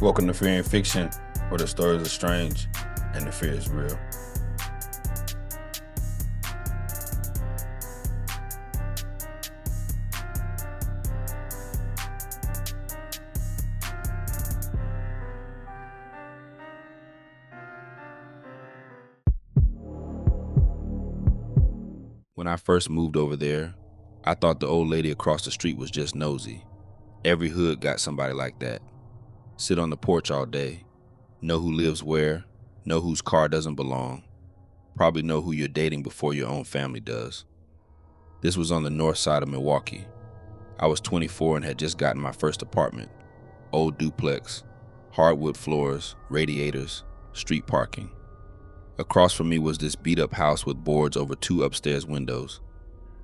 Welcome to Fear and Fiction, where the stories are strange and the fear is real. When I first moved over there, I thought the old lady across the street was just nosy. Every hood got somebody like that. Sit on the porch all day, know who lives where, know whose car doesn't belong, probably know who you're dating before your own family does. This was on the north side of Milwaukee. I was 24 and had just gotten my first apartment. Old duplex, hardwood floors, radiators, street parking. Across from me was this beat-up house with boards over 2 upstairs windows.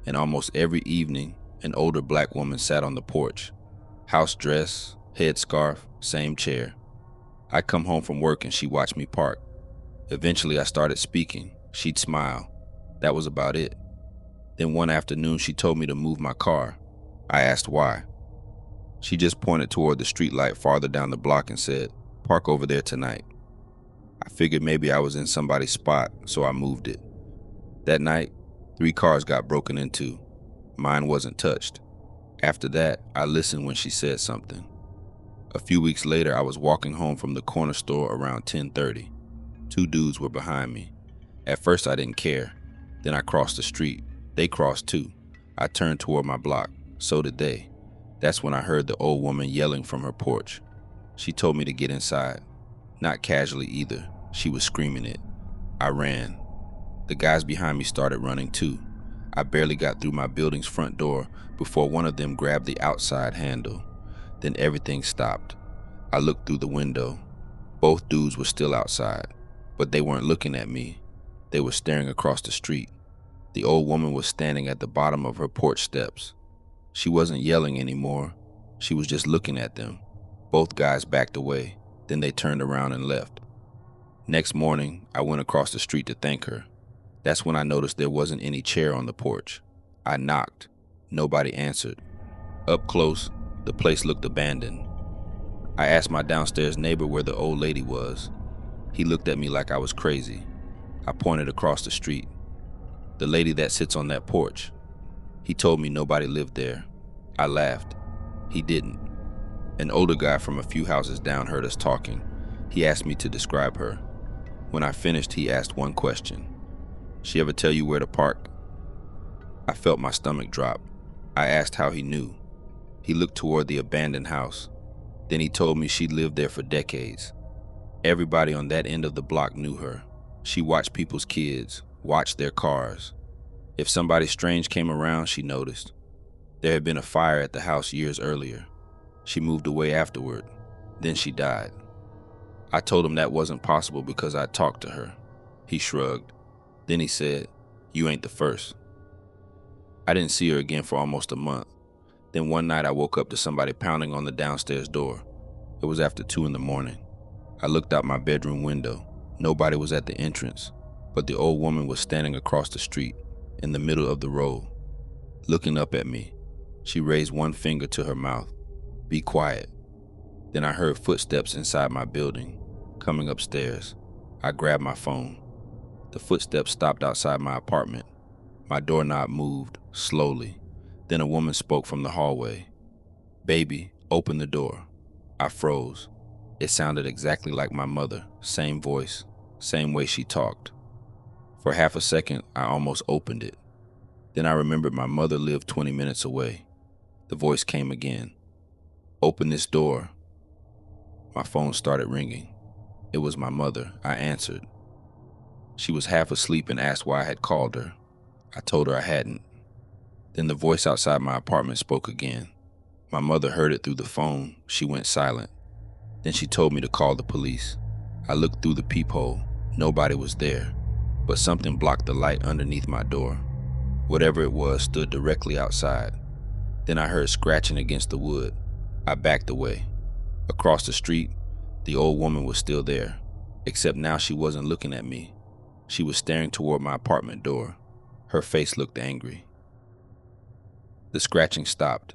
And almost every evening, an older black woman sat on the porch. House dress, headscarf, same chair. I'd come home from work and she watched me park. Eventually I started speaking. She'd smile. That was about it. Then one afternoon she told me to move my car. I asked why. She just pointed toward the streetlight farther down the block and said, "Park over there tonight." I figured maybe I was in somebody's spot, so I moved it. That night, 3 cars got broken into. Mine wasn't touched. After that, I listened when she said something. A few weeks later, I was walking home from the corner store around 10:30. 2 dudes were behind me. At first, I didn't care. Then I crossed the street. They crossed too. I turned toward my block. So did they. That's when I heard the old woman yelling from her porch. She told me to get inside. Not casually either. She was screaming it. I ran. The guys behind me started running too. I barely got through my building's front door before one of them grabbed the outside handle. Then everything stopped. I looked through the window. Both dudes were still outside, but they weren't looking at me. They were staring across the street. The old woman was standing at the bottom of her porch steps. She wasn't yelling anymore. She was just looking at them. Both guys backed away. Then they turned around and left. Next morning, I went across the street to thank her. That's when I noticed there wasn't any chair on the porch. I knocked. Nobody answered. Up close, the place looked abandoned. I asked my downstairs neighbor where the old lady was. He looked at me like I was crazy. I pointed across the street. "The lady that sits on that porch." He told me nobody lived there. I laughed. He didn't. An older guy from a few houses down heard us talking. He asked me to describe her. When I finished, he asked one question. "She ever tell you where to park?" I felt my stomach drop. I asked how he knew. He looked toward the abandoned house. Then he told me she'd lived there for decades. Everybody on that end of the block knew her. She watched people's kids, watched their cars. If somebody strange came around, she noticed. There had been a fire at the house years earlier. She moved away afterward. Then she died. I told him that wasn't possible because I'd talked to her. He shrugged. Then he said, "You ain't the first." I didn't see her again for almost a month. Then one night I woke up to somebody pounding on the downstairs door. It was after 2 in the morning. I looked out my bedroom window. Nobody was at the entrance, but the old woman was standing across the street, in the middle of the road, looking up at me. She raised one finger to her mouth. "Be quiet." Then I heard footsteps inside my building, coming upstairs. I grabbed my phone. The footsteps stopped outside my apartment. My doorknob moved, slowly. Then a woman spoke from the hallway. "Baby, open the door." I froze. It sounded exactly like my mother, same voice, same way she talked. For half a second, I almost opened it. Then I remembered my mother lived 20 minutes away. The voice came again. "Open this door." My phone started ringing. It was my mother. I answered. She was half asleep and asked why I had called her. I told her I hadn't. Then the voice outside my apartment spoke again. My mother heard it through the phone. She went silent. Then she told me to call the police. I looked through the peephole. Nobody was there, but something blocked the light underneath my door. Whatever it was stood directly outside. Then I heard scratching against the wood. I backed away. Across the street, the old woman was still there, except now she wasn't looking at me. She was staring toward my apartment door. Her face looked angry. The scratching stopped.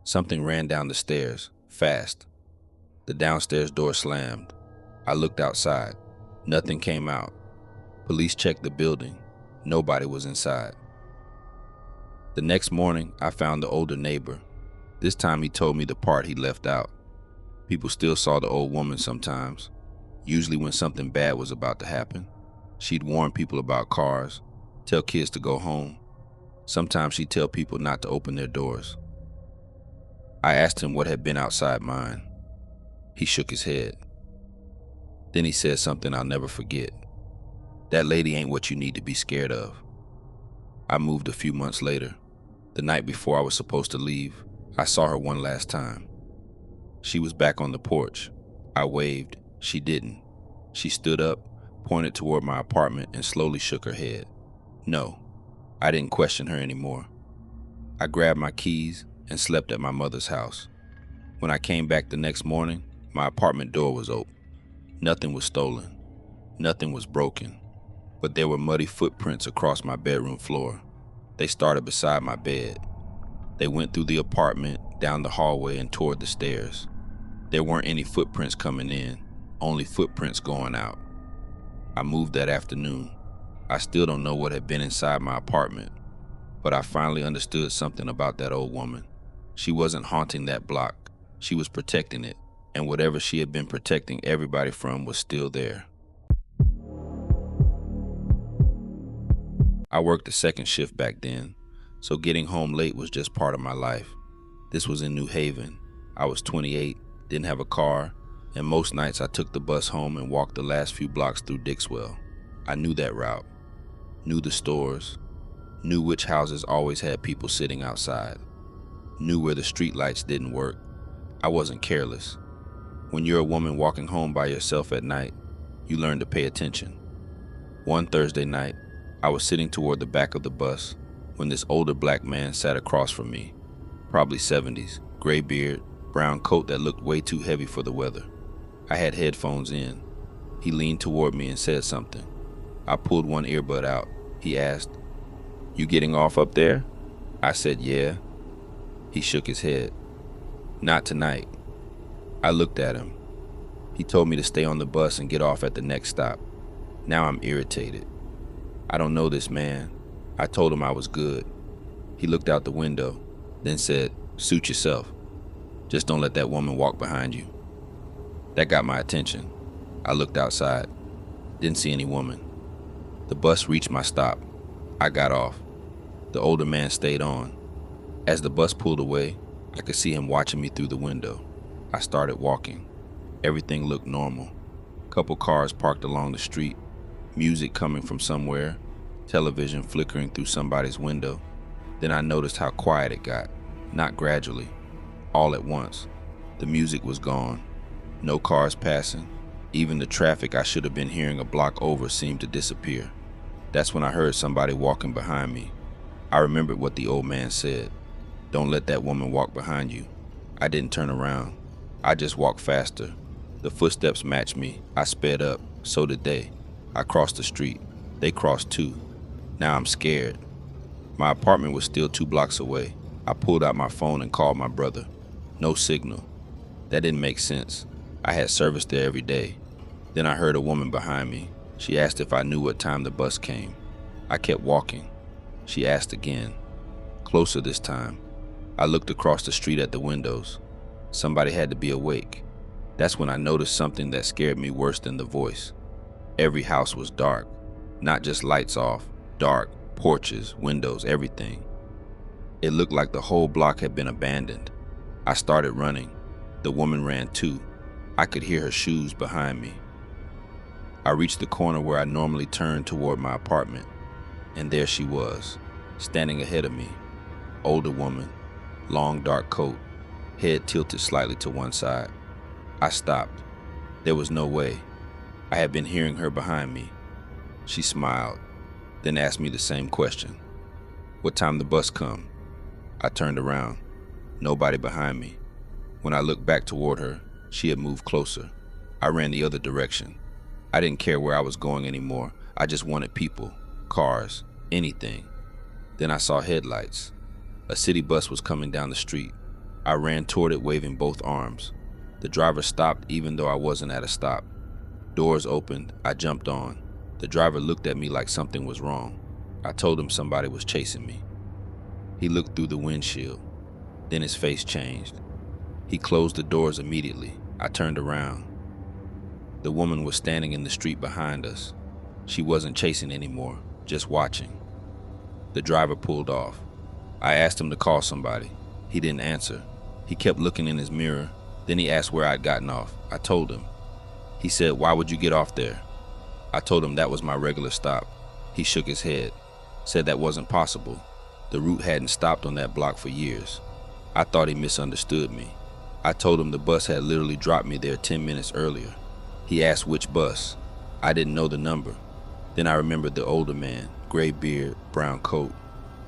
Something ran down the stairs, fast. The downstairs door slammed. I looked outside. Nothing came out. Police checked the building. Nobody was inside. The next morning, I found the older neighbor. This time he told me the part he left out. People still saw the old woman sometimes, usually when something bad was about to happen. She'd warn people about cars, tell kids to go home. Sometimes she'd tell people not to open their doors. I asked him what had been outside mine. He shook his head. Then he said something I'll never forget. That lady ain't what you need to be scared of. I moved a few months later. The night before I was supposed to leave, I saw her one last time. She was back on the porch. I waved. She didn't. She stood up, pointed toward my apartment, and slowly shook her head. No, I didn't question her anymore. I grabbed my keys and slept at my mother's house. When I came back the next morning, my apartment door was open. Nothing was stolen. Nothing was broken. But there were muddy footprints across my bedroom floor. They started beside my bed. They went through the apartment, down the hallway, and toward the stairs. There weren't any footprints coming in, only footprints going out. I moved that afternoon. I still don't know what had been inside my apartment, but I finally understood something about that old woman. She wasn't haunting that block. She was protecting it, and whatever she had been protecting everybody from was still there. I worked the second shift back then, so getting home late was just part of my life. This was in New Haven. I was 28, didn't have a car, and most nights I took the bus home and walked the last few blocks through Dixwell. I knew that route, knew the stores, knew which houses always had people sitting outside, knew where the street lights didn't work. I wasn't careless. When you're a woman walking home by yourself at night, you learn to pay attention. One Thursday night, I was sitting toward the back of the bus when this older black man sat across from me, probably 70s, gray beard, brown coat that looked way too heavy for the weather. I had headphones in. He leaned toward me and said something. I pulled one earbud out. He asked, "You getting off up there?" I said, "Yeah." He shook his head. "Not tonight." I looked at him. He told me to stay on the bus and get off at the next stop. Now I'm irritated. I don't know this man. I told him I was good. He looked out the window, then said, "Suit yourself. Just don't let that woman walk behind you." That got my attention. I looked outside. Didn't see any woman. The bus reached my stop. I got off. The older man stayed on. As the bus pulled away, I could see him watching me through the window. I started walking. Everything looked normal. Couple cars parked along the street, music coming from somewhere, television flickering through somebody's window. Then I noticed how quiet it got, not gradually, all at once. The music was gone. No cars passing. Even the traffic I should have been hearing a block over seemed to disappear. That's when I heard somebody walking behind me. I remembered what the old man said. "Don't let that woman walk behind you." I didn't turn around. I just walked faster. The footsteps matched me. I sped up. So did they. I crossed the street. They crossed too. Now I'm scared. My apartment was still 2 blocks away. I pulled out my phone and called my brother. No signal. That didn't make sense. I had service there every day. Then I heard a woman behind me. She asked if I knew what time the bus came. I kept walking. She asked again. Closer this time. I looked across the street at the windows. Somebody had to be awake. That's when I noticed something that scared me worse than the voice. Every house was dark. Not just lights off. Dark. Porches, windows, everything. It looked like the whole block had been abandoned. I started running. The woman ran too. I could hear her shoes behind me. I reached the corner where I normally turned toward my apartment, and there she was, standing ahead of me. Older woman, long dark coat, head tilted slightly to one side. I stopped. There was no way. I had been hearing her behind me. She smiled, then asked me the same question. "What time the bus come?" I turned around. Nobody behind me. When I looked back toward her, she had moved closer. I ran the other direction. I didn't care where I was going anymore. I just wanted people, cars, anything. Then I saw headlights. A city bus was coming down the street. I ran toward it waving both arms. The driver stopped even though I wasn't at a stop. Doors opened, I jumped on. The driver looked at me like something was wrong. I told him somebody was chasing me. He looked through the windshield. Then his face changed. He closed the doors immediately. I turned around. The woman was standing in the street behind us. She wasn't chasing anymore, just watching. The driver pulled off. I asked him to call somebody. He didn't answer. He kept looking in his mirror. Then he asked where I'd gotten off. I told him. He said, "Why would you get off there?" I told him that was my regular stop. He shook his head, said that wasn't possible. The route hadn't stopped on that block for years. I thought he misunderstood me. I told him the bus had literally dropped me there 10 minutes earlier. He asked which bus. I didn't know the number. Then I remembered the older man, gray beard, brown coat.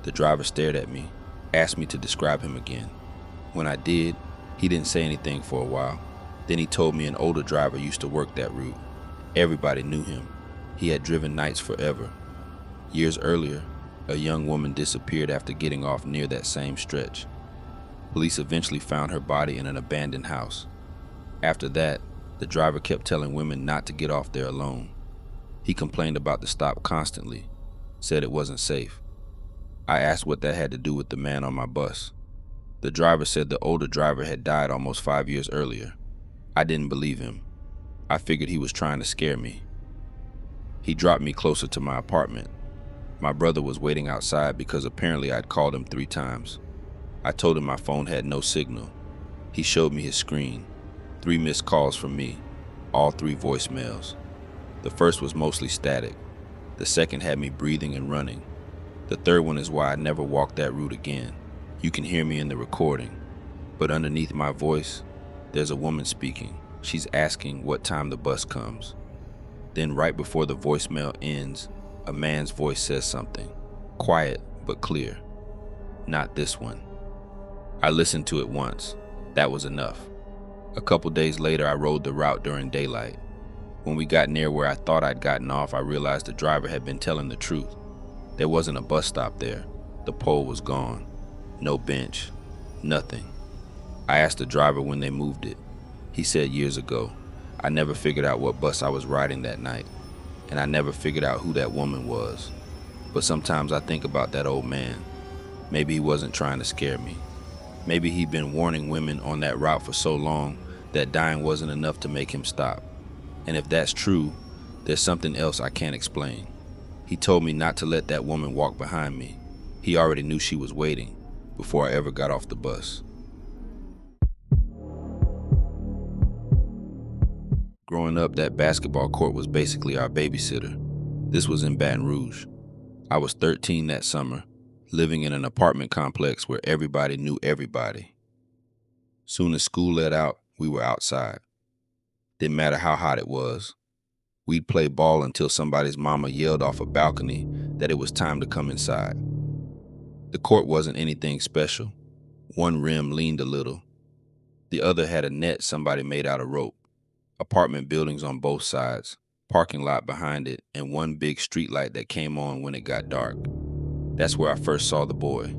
The driver stared at me, asked me to describe him again. When I did, he didn't say anything for a while. Then he told me an older driver used to work that route. Everybody knew him. He had driven nights forever. Years earlier, a young woman disappeared after getting off near that same stretch. Police eventually found her body in an abandoned house. After that, the driver kept telling women not to get off there alone. He complained about the stop constantly, said it wasn't safe. I asked what that had to do with the man on my bus. The driver said the older driver had died almost 5 years earlier. I didn't believe him. I figured he was trying to scare me. He dropped me closer to my apartment. My brother was waiting outside because apparently I'd called him 3 times. I told him my phone had no signal. He showed me his screen. 3 missed calls from me, all 3 voicemails. The first was mostly static. The second had me breathing and running. The third one is why I never walked that route again. You can hear me in the recording, but underneath my voice, there's a woman speaking. She's asking what time the bus comes. Then right before the voicemail ends, a man's voice says something, quiet but clear. Not this one. I listened to it once. That was enough. A couple days later, I rode the route during daylight. When we got near where I thought I'd gotten off, I realized the driver had been telling the truth. There wasn't a bus stop there. The pole was gone. No bench. Nothing. I asked the driver when they moved it. He said years ago. I never figured out what bus I was riding that night, and I never figured out who that woman was. But sometimes I think about that old man. Maybe he wasn't trying to scare me. Maybe he'd been warning women on that route for so long that dying wasn't enough to make him stop. And if that's true, there's something else I can't explain. He told me not to let that woman walk behind me. He already knew she was waiting before I ever got off the bus. Growing up, that basketball court was basically our babysitter. This was in Baton Rouge. I was 13 that summer, living in an apartment complex where everybody knew everybody. Soon as school let out, we were outside. Didn't matter how hot it was. We'd play ball until somebody's mama yelled off a balcony that it was time to come inside. The court wasn't anything special. One rim leaned a little. The other had a net somebody made out of rope. Apartment buildings on both sides, parking lot behind it, and one big street light that came on when it got dark. That's where I first saw the boy.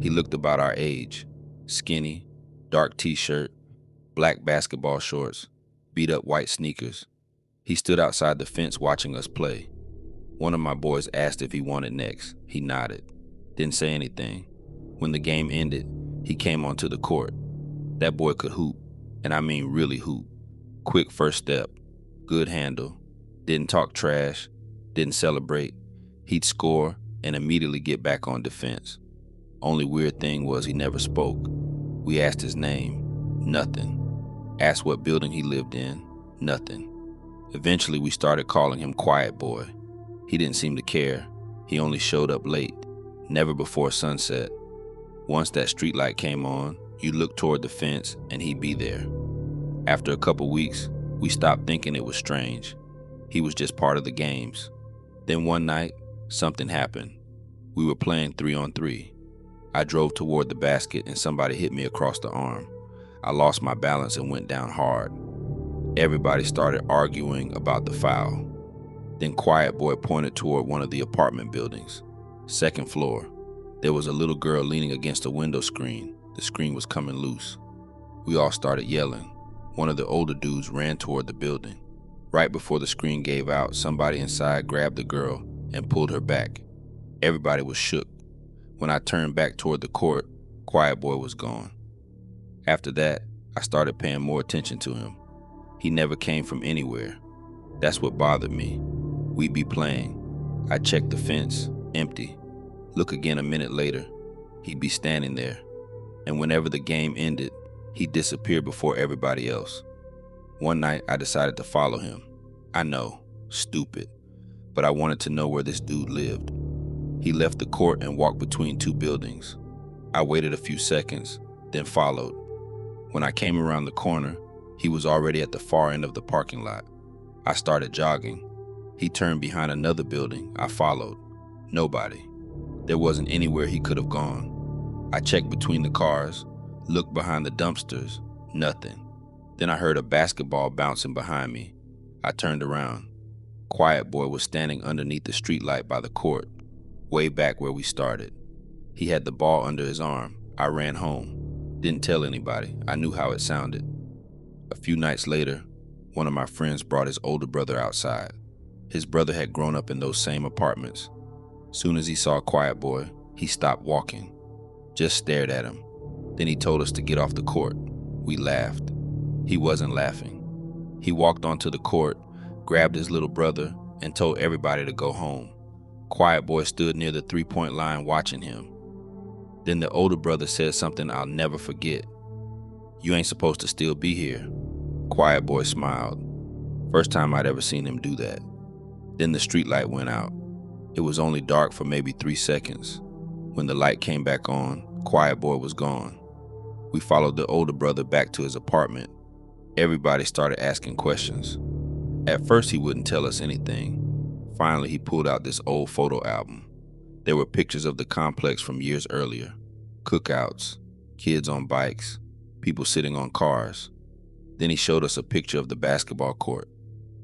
He looked about our age, skinny, dark t-shirt, black basketball shorts, beat up white sneakers. He stood outside the fence watching us play. One of my boys asked if he wanted next. He nodded, didn't say anything. When the game ended, he came onto the court. That boy could hoop, and I mean really hoop. Quick first step, good handle, didn't talk trash, didn't celebrate. He'd score and immediately get back on defense. Only weird thing was he never spoke. We asked his name, nothing. Asked what building he lived in, nothing. Eventually we started calling him Quiet Boy. He didn't seem to care. He only showed up late, never before sunset. Once that streetlight came on, you looked toward the fence and he'd be there. After a couple weeks, we stopped thinking it was strange. He was just part of the games. Then one night, something happened. We were playing 3-on-3. I drove toward the basket and somebody hit me across the arm. I lost my balance and went down hard. Everybody started arguing about the foul. Then Quiet Boy pointed toward one of the apartment buildings. 2nd floor. There was a little girl leaning against a window screen. The screen was coming loose. We all started yelling. One of the older dudes ran toward the building. Right before the screen gave out, somebody inside grabbed the girl and pulled her back. Everybody was shook. When I turned back toward the court, Quiet Boy was gone. After that, I started paying more attention to him. He never came from anywhere. That's what bothered me. We'd be playing. I'd check the fence, empty. Look again a minute later. He'd be standing there. And whenever the game ended, he'd disappear before everybody else. One night, I decided to follow him. I know, stupid, but I wanted to know where this dude lived. He left the court and walked between two buildings. I waited a few seconds, then followed. When I came around the corner, he was already at the far end of the parking lot. I started jogging. He turned behind another building. I followed. Nobody. There wasn't anywhere he could have gone. I checked between the cars, looked behind the dumpsters, nothing. Then I heard a basketball bouncing behind me. I turned around. Quiet Boy was standing underneath the streetlight by the court, way back where we started. He had the ball under his arm. I ran home. Didn't tell anybody. I knew how it sounded. A few nights later, one of my friends brought his older brother outside. His brother had grown up in those same apartments. Soon as he saw Quiet Boy, he stopped walking, just stared at him. Then he told us to get off the court. We laughed. He wasn't laughing. He walked onto the court, grabbed his little brother, and told everybody to go home. Quiet Boy stood near the three-point line watching him. Then the older brother said something I'll never forget. "You ain't supposed to still be here." Quiet Boy smiled. First time I'd ever seen him do that. Then the streetlight went out. It was only dark for maybe 3 seconds. When the light came back on, Quiet Boy was gone. We followed the older brother back to his apartment. Everybody started asking questions. At first he wouldn't tell us anything. Finally he pulled out this old photo album. There were pictures of the complex from years earlier. Cookouts, kids on bikes, people sitting on cars. Then he showed us a picture of the basketball court.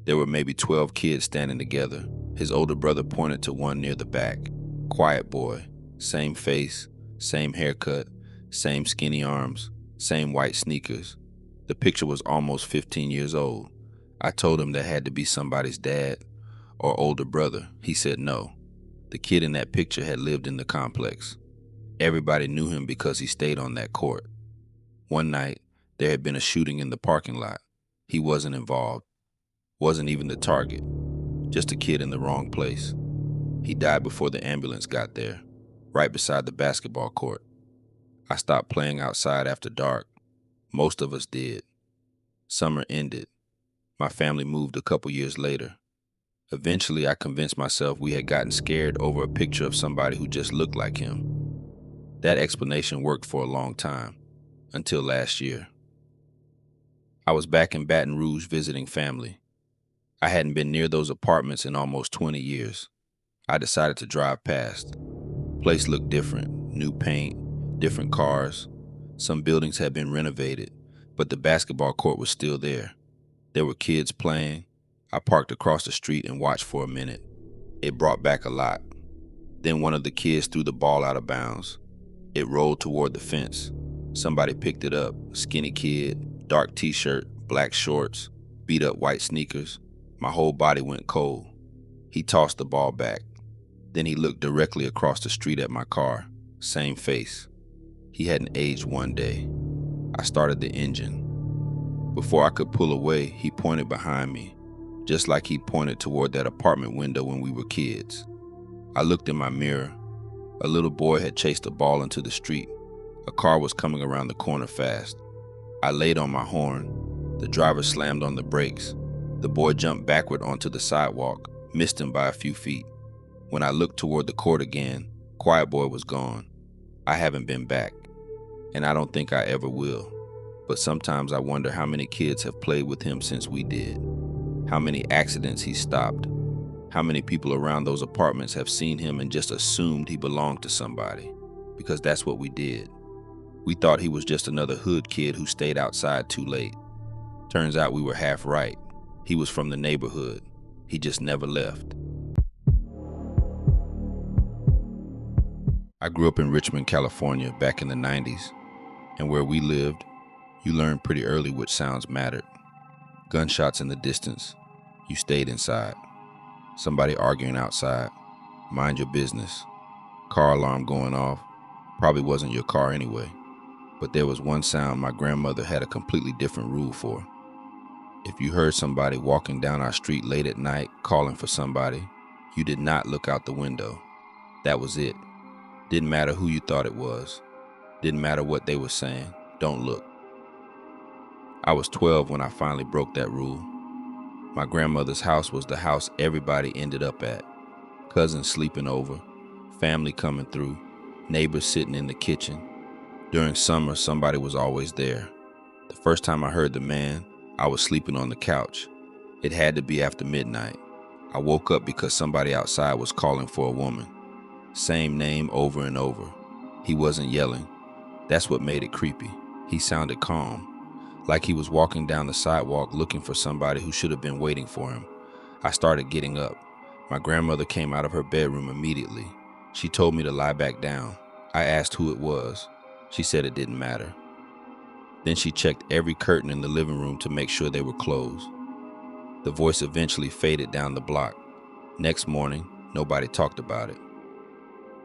There were maybe 12 kids standing together. His older brother pointed to one near the back. Quiet Boy, same face, same haircut, same skinny arms, same white sneakers. The picture was almost 15 years old. I told him that had to be somebody's dad or older brother. He said no. The kid in that picture had lived in the complex. Everybody knew him because he stayed on that court. One night, there had been a shooting in the parking lot. He wasn't involved. Wasn't even the target. Just a kid in the wrong place. He died before the ambulance got there, right beside the basketball court. I stopped playing outside after dark. Most of us did. Summer ended. My family moved a couple years later. Eventually, I convinced myself we had gotten scared over a picture of somebody who just looked like him. That explanation worked for a long time, until last year. I was back in Baton Rouge visiting family. I hadn't been near those apartments in almost 20 years. I decided to drive past. Place looked different, new paint, different cars. Some buildings had been renovated, but the basketball court was still there. There were kids playing. I parked across the street and watched for a minute. It brought back a lot. Then one of the kids threw the ball out of bounds. It rolled toward the fence. Somebody picked it up, a skinny kid, dark t-shirt, black shorts, beat up white sneakers. My whole body went cold. He tossed the ball back. Then he looked directly across the street at my car, same face. He hadn't aged one day. I started the engine. Before I could pull away, he pointed behind me, just like he pointed toward that apartment window when we were kids. I looked in my mirror. A little boy had chased a ball into the street. A car was coming around the corner fast. I laid on my horn. The driver slammed on the brakes. The boy jumped backward onto the sidewalk, missed him by a few feet. When I looked toward the court again, Quiet Boy was gone. I haven't been back, and I don't think I ever will. But sometimes I wonder how many kids have played with him since we did. How many accidents he stopped. How many people around those apartments have seen him and just assumed he belonged to somebody, because that's what we did. We thought he was just another hood kid who stayed outside too late. Turns out we were half right. He was from the neighborhood. He just never left. I grew up in Richmond, California back in the 90s, and where we lived, You learned pretty early which sounds mattered. Gunshots in the distance. You stayed inside. Somebody arguing outside. Mind your business. Car alarm going off. Probably wasn't your car anyway. But there was one sound my grandmother had a completely different rule for. If you heard somebody walking down our street late at night calling for somebody, you did not look out the window. That was it. Didn't matter who you thought it was. Didn't matter what they were saying. Don't look. I was 12 when I finally broke that rule. My grandmother's house was the house everybody ended up at. Cousins sleeping over, family coming through, neighbors sitting in the kitchen. During summer, somebody was always there. The first time I heard the man, I was sleeping on the couch. It had to be after midnight. I woke up because somebody outside was calling for a woman. Same name over and over. He wasn't yelling. That's what made it creepy. He sounded calm, like he was walking down the sidewalk looking for somebody who should have been waiting for him. I started getting up. My grandmother came out of her bedroom immediately. She told me to lie back down. I asked who it was. She said it didn't matter. Then she checked every curtain in the living room to make sure they were closed. The voice eventually faded down the block. Next morning, nobody talked about it.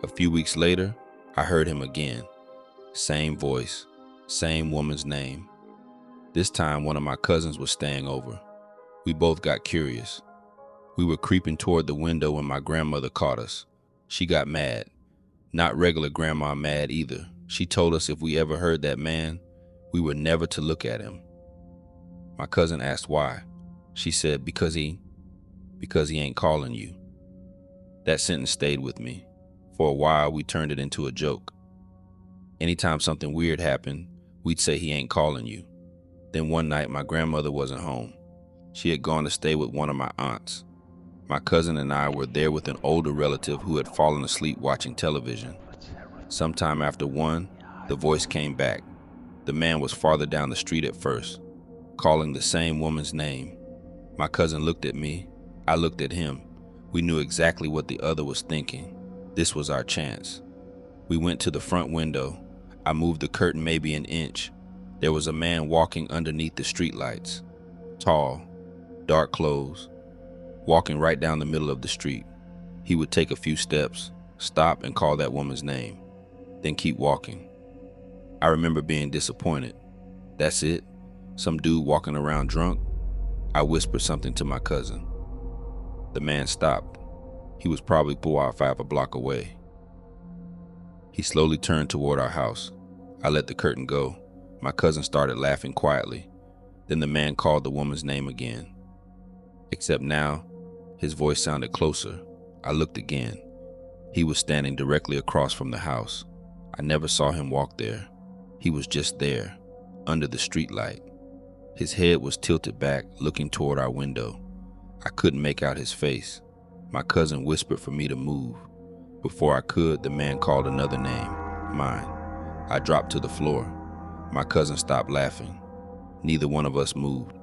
A few weeks later, I heard him again. Same voice, same woman's name. This time, one of my cousins was staying over. We both got curious. We were creeping toward the window when my grandmother caught us. She got mad. Not regular grandma mad either. She told us if we ever heard that man, we were never to look at him. My cousin asked why. She said, because he ain't calling you. That sentence stayed with me. For a while, we turned it into a joke. Anytime something weird happened, we'd say he ain't calling you. Then one night, my grandmother wasn't home. She had gone to stay with one of my aunts. My cousin and I were there with an older relative who had fallen asleep watching television. Sometime after 1, the voice came back. The man was farther down the street at first, calling the same woman's name. My cousin looked at me. I looked at him. We knew exactly what the other was thinking. This was our chance. We went to the front window. I moved the curtain maybe an inch. There was a man walking underneath the streetlights. Tall, dark clothes, walking right down the middle of the street. He would take a few steps, stop and call that woman's name, then keep walking. I remember being disappointed. That's it? Some dude walking around drunk? I whispered something to my cousin. The man stopped. He was probably 4 or 5 blocks away. He slowly turned toward our house. I let the curtain go. My cousin started laughing quietly. Then the man called the woman's name again. Except now, his voice sounded closer. I looked again. He was standing directly across from the house. I never saw him walk there. He was just there, under the streetlight. His head was tilted back, looking toward our window. I couldn't make out his face. My cousin whispered for me to move. Before I could, the man called another name, mine. I dropped to the floor. My cousin stopped laughing. Neither one of us moved.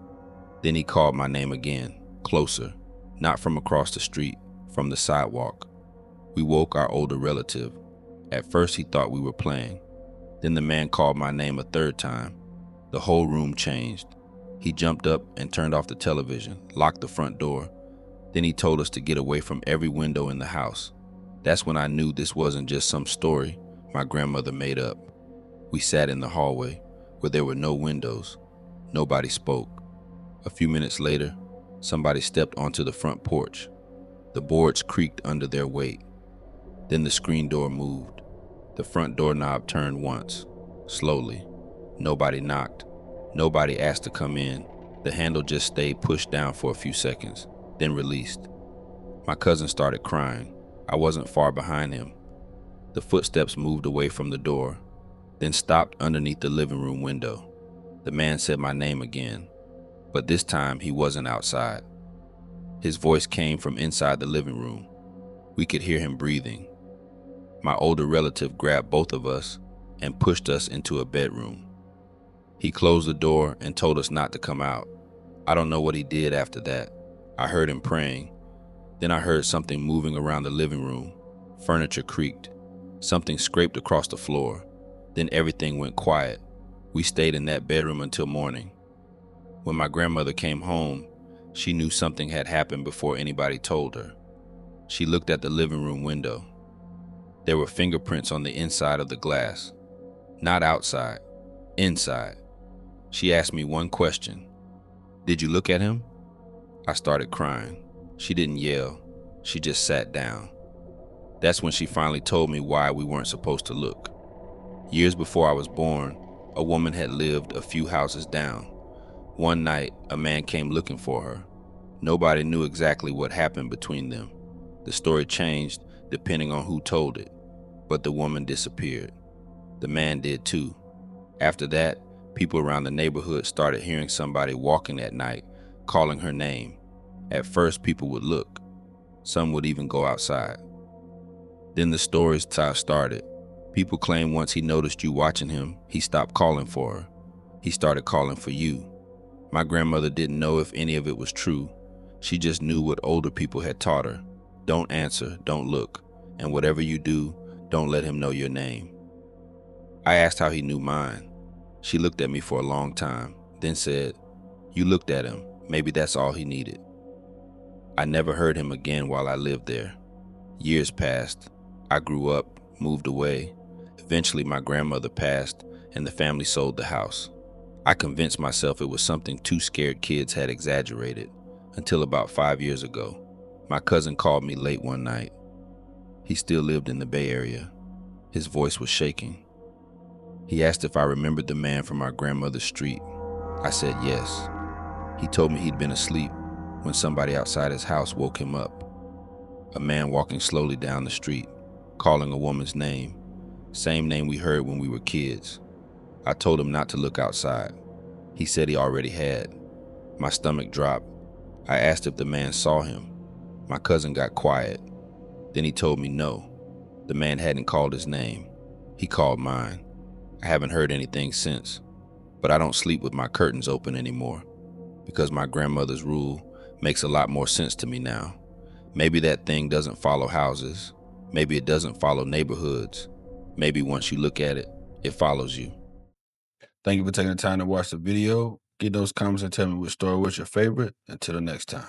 Then he called my name again, closer, not from across the street, from the sidewalk. We woke our older relative. At first he thought we were playing. Then the man called my name a third time. The whole room changed. He jumped up and turned off the television, locked the front door. Then he told us to get away from every window in the house. That's when I knew this wasn't just some story my grandmother made up. We sat in the hallway, where there were no windows. Nobody spoke. A few minutes later, somebody stepped onto the front porch. The boards creaked under their weight. Then the screen door moved. The front doorknob turned once, slowly. Nobody knocked. Nobody asked to come in. The handle just stayed pushed down for a few seconds, then released. My cousin started crying. I wasn't far behind him. The footsteps moved away from the door, then stopped underneath the living room window. The man said my name again, but this time he wasn't outside. His voice came from inside the living room. We could hear him breathing. My older relative grabbed both of us and pushed us into a bedroom. He closed the door and told us not to come out. I don't know what he did after that. I heard him praying. Then I heard something moving around the living room. Furniture creaked. Something scraped across the floor. Then everything went quiet. We stayed in that bedroom until morning. When my grandmother came home, she knew something had happened before anybody told her. She looked at the living room window. There were fingerprints on the inside of the glass. Not outside, inside. She asked me one question. "Did you look at him?" I started crying. She didn't yell. She just sat down. That's when she finally told me why we weren't supposed to look. Years before I was born, a woman had lived a few houses down. One night, a man came looking for her. Nobody knew exactly what happened between them. The story changed depending on who told it, but the woman disappeared. The man did too. After that, people around the neighborhood started hearing somebody walking at night, calling her name. At first, people would look. Some would even go outside. Then the stories started. People claim once he noticed you watching him, he stopped calling for her. He started calling for you. My grandmother didn't know if any of it was true. She just knew what older people had taught her. Don't answer, don't look, and whatever you do, don't let him know your name. I asked how he knew mine. She looked at me for a long time, then said, "You looked at him. Maybe that's all he needed." I never heard him again while I lived there. Years passed. I grew up, moved away. Eventually, my grandmother passed, and the family sold the house. I convinced myself it was something two scared kids had exaggerated, until about 5 years ago. My cousin called me late one night. He still lived in the Bay Area. His voice was shaking. He asked if I remembered the man from our grandmother's street. I said yes. He told me he'd been asleep when somebody outside his house woke him up. A man walking slowly down the street, calling a woman's name, same name we heard when we were kids. I told him not to look outside. He said he already had. My stomach dropped. I asked if the man saw him. My cousin got quiet. Then he told me no. The man hadn't called his name. He called mine. I haven't heard anything since, but I don't sleep with my curtains open anymore because my grandmother's rule makes a lot more sense to me now. Maybe that thing doesn't follow houses. Maybe it doesn't follow neighborhoods. Maybe once you look at it, it follows you. Thank you for taking the time to watch the video. Get those comments and tell me which story was your favorite. Until the next time.